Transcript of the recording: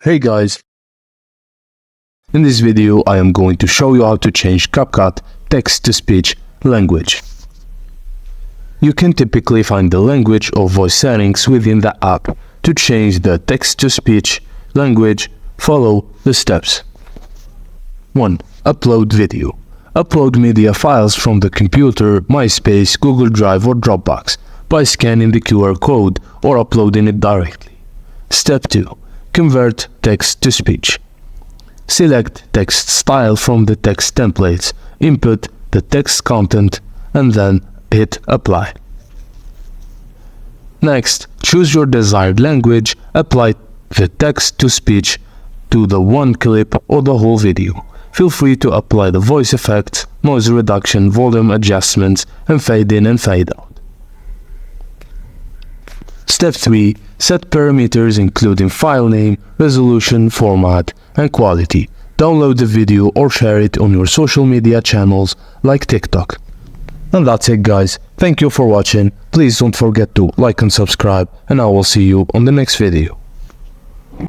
Hey guys, in this video I am going to show you how to change Capcut text-to-speech language. You can typically find the language or voice settings within the app. To change the text-to-speech language, follow the steps. 1. Upload video. Upload media files from the computer, MySpace, Google Drive or Dropbox by scanning the QR code or uploading it directly. Step 2. Convert text to speech. Select text style from the text templates, input the text content, and then hit apply. Next, choose your desired language, apply the text to speech to the one clip or the whole video. Feel free to apply the voice effects, noise reduction, volume adjustments, and fade in and fade out. Step 3. Set parameters including file name, resolution, format, and quality. Download the video or share it on your social media channels like TikTok. And that's it guys. Thank you for watching. Please don't forget to like and subscribe, and I will see you on the next video.